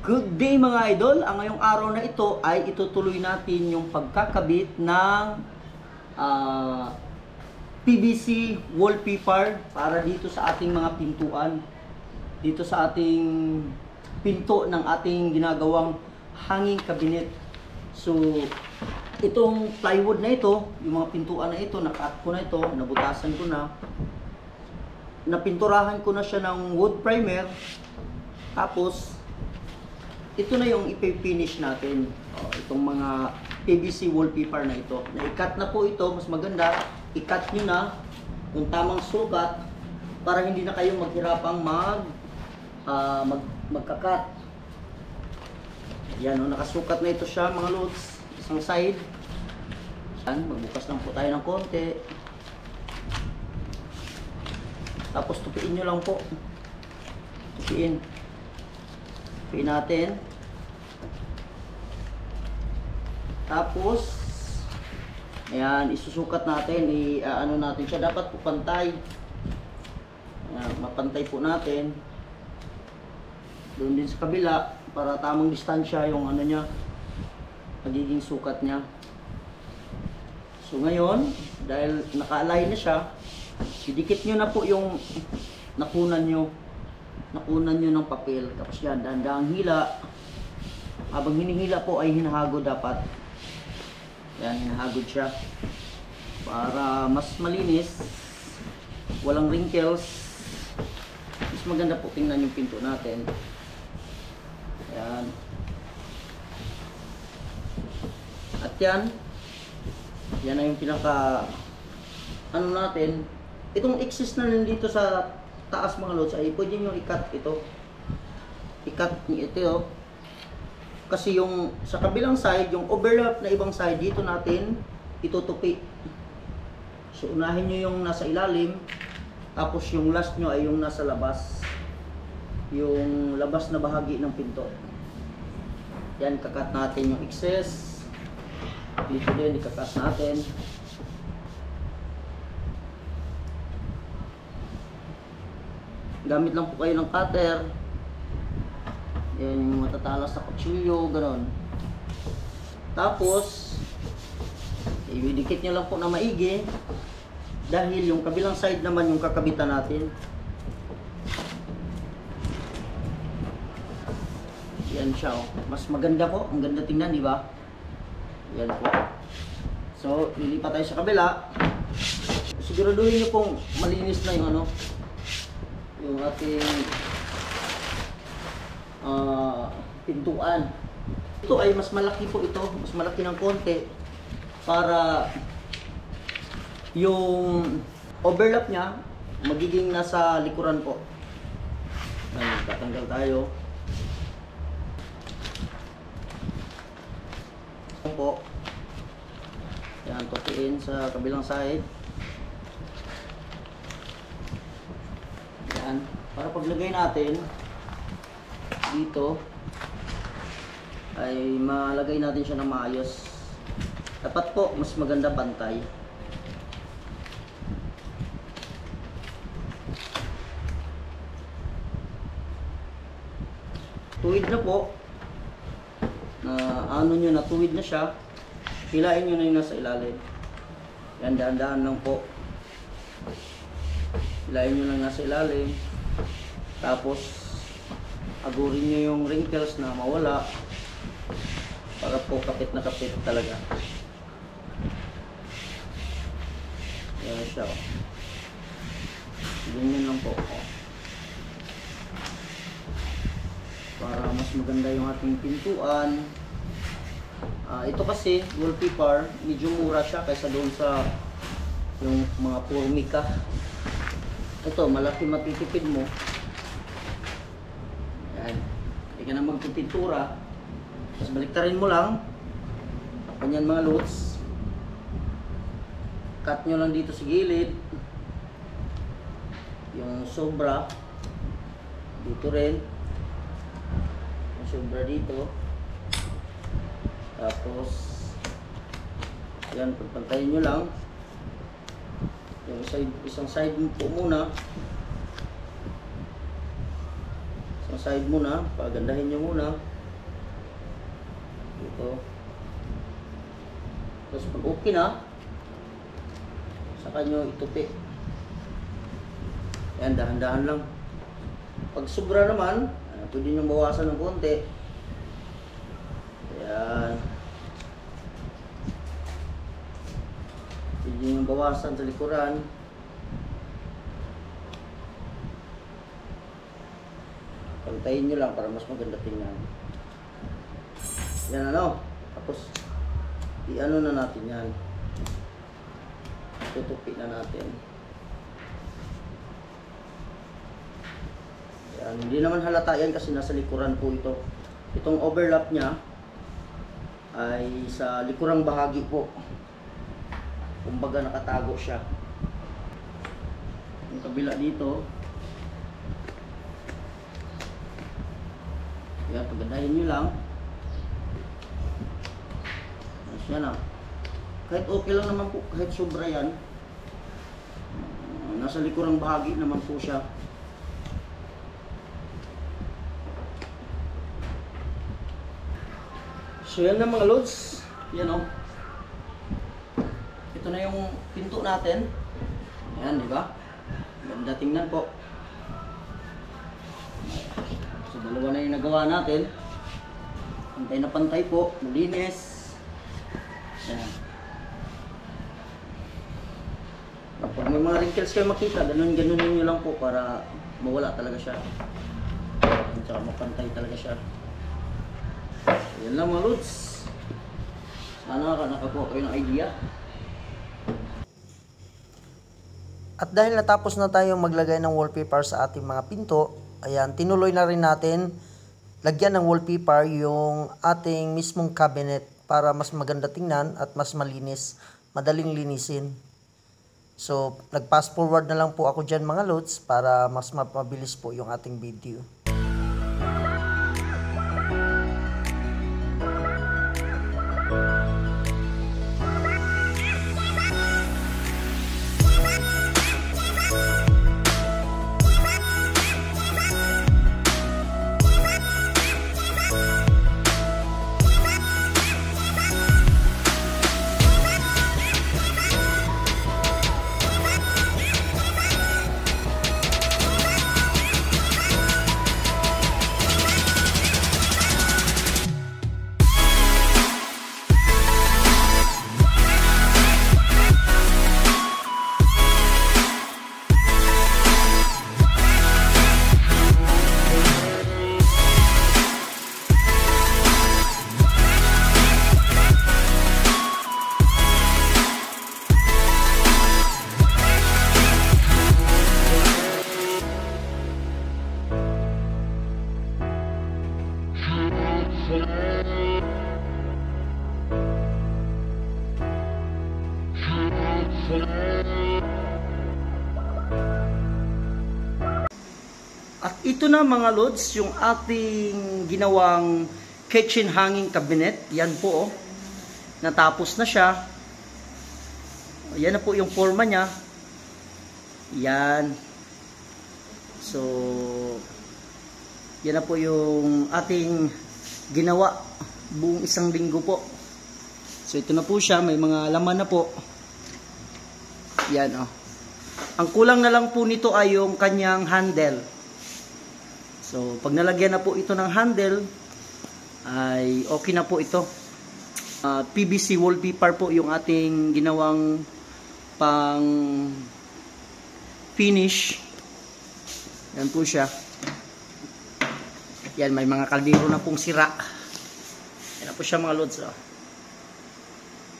Good day mga idol! Ang ngayong araw na ito ay itutuloy natin yung pagkakabit ng PVC wallpaper para dito sa ating mga pintuan. Dito sa ating pinto ng ating ginagawang hanging cabinet. So, itong plywood na ito, yung mga pintuan na ito, nakat ko na ito, nabutasan ko na. Napinturahan ko na siya ng wood primer. Tapos, ito na yung ipipinish natin. Itong mga PVC wallpaper na ito. Na-i-cut na po ito. Mas maganda, i-cut nyo na yung tamang sukat para hindi na kayo maghirapang magka-cut. Yan, nakasukat na ito siya mga lods. Isang side. Yan, magbukas lang po tayo ng konti. Tapos tupiin nyo lang po. Tupiin. Tupiin natin. Tapos, ayan, isusukat natin, ano natin siya, dapat po pantay. Ayan, mapantay po natin. Doon din sa kabila, para tamang distansya yung ano niya, magiging sukat niya. So ngayon, dahil naka-align na siya, idikit nyo na po yung nakunan nyo ng papel. Tapos yan, dahan-dahang hila. Habang hinihila po ay hinahagod dapat. Yan, hinahagod siya para mas malinis, walang wrinkles, mas maganda po tingnan yung pinto natin. Yan. At yan na yung pinaka ano natin. Itong excess na nandito sa taas mga lods ay pwede nyo i-cut ito. I-cut nyo ito. Kasi yung sa kabilang side, yung overlap na ibang side, dito natin itutupi. So unahin nyo yung nasa ilalim, tapos yung last nyo ay yung nasa labas. Yung labas na bahagi ng pinto. Yan, kakat natin yung excess. Dito din, ikakat natin. Gamit lang po kayo ng cutter. Yan yung matatalas na kutsilyo, gano'n. Tapos, idikit nyo lang po na maigi. Dahil yung kabilang side naman yung kakabitan natin. Yan siya, oh. Mas maganda po. Ang ganda tingnan, di ba? Yan po. So, lilipat tayo sa kabila. Siguraduhin nyo pong malinis na yung ano, yung ating pintuan. Ito ay mas malaki po ito, mas malaki ng konti para yung overlap niya magiging nasa likuran po. Ayan, tatanggal tayo. Ito po. Yan, tupiin sa kabilang side. Yan, para paglagay natin dito ay malagay natin siya ng maayos. Dapat po mas maganda pantay. Tuwid na po. Na ano nyo na tuwid na siya. Hilain nyo na yung nasa ilalim. Yan, dahan-dahan lang po. Hilain nyo lang nasa ilalim. Tapos agurin nyo yung wrinkles na mawala para po kapit na kapit talaga. Yan siya. Ganyan lang po. Para mas maganda yung ating pintuan. Ito kasi wallpaper, medyo mura siya kaysa doon sa yung mga Formica. Ito, malaki matitipid mo. Hindi ka na magpipintura. Tapos baliktarin mo lang. Ganyan mga loads. Cut nyo lang dito sa gilid. Yung sobra. Dito rin. Yung sobra dito. Tapos yan, pagpantayin nyo lang. Yung isang side po muna. Isang side muna, pagandahin nyo muna. dito. Tapos pag okay na, saka nyo itupi. Ayan, dahan-dahan lang. Pag sobra naman, pwede nyo bawasan ng konti. Ayan. Pwede nyo bawasan sa likuran. Pantayin nyo lang para mas maganda tingnan. Yan ano. Tapos, i-ano na natin yan. Tutupi na natin. Yan. Hindi naman halata yan kasi nasa likuran po ito. Itong overlap niya ay sa likurang bahagi po. Kumbaga nakatago siya. Yung kabila dito, yan, pagandahin nyo lang. Yan na. Kahit okay lang naman po, kahit sobra yan. Nasa likurang bahagi naman po siya. So yan na mga lods. Yan o. Ito na yung pinto natin. Yan, di ba? Ganda tingnan po. So dalawa na yung nagawa natin. Pantay na pantay po. Malinis. Yan. Kapag may mga wrinkles kayo makita, ganun-ganunin nyo lang po para mawala talaga siya. At saka mapantay talaga siya. So, yan lang mga lods. Sana nakakuha kayo ng idea. At dahil natapos na tayong maglagay ng wallpaper sa ating mga pinto, ayan, tinuloy na rin natin lagyan ng wallpaper yung ating mismong cabinet para mas maganda tingnan at mas malinis, madaling linisin. So, nag-fast forward na lang po ako dyan mga lods para mas mapabilis po yung ating video. At ito na mga lods, yung ating ginawang kitchen hanging cabinet. Yan po oh. Natapos na siya. Yan na po yung forma niya. Yan. So, yan na po yung ating ginawa buong isang linggo po. So, ito na po siya. May mga laman na po. Yan oh. Ang kulang na lang po nito ay yung kanyang handle. So, pag nalagyan na po ito ng handle, ay okay na po ito. PVC wallpaper po yung ating ginawang pang finish. Yan po siya. Yan, may mga kaldero na pong sira. Yan na po siya mga lods. Oh.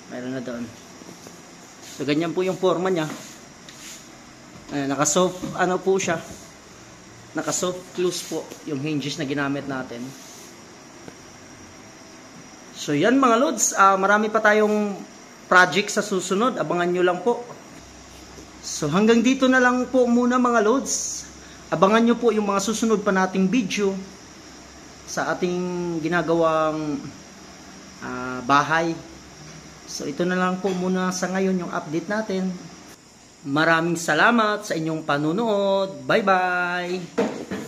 Mayroon na doon. So, ganyan po yung forma niya. Naka-soft, ano po siya. Naka-soft close po yung hinges na ginamit natin. So yan mga lods, marami pa tayong project sa susunod. Abangan nyo lang po. So hanggang dito na lang po muna mga lods. Abangan nyo po yung mga susunod pa nating video sa ating ginagawang bahay. So ito na lang po muna sa ngayon yung update natin. Maraming salamat sa inyong panunood. Bye-bye!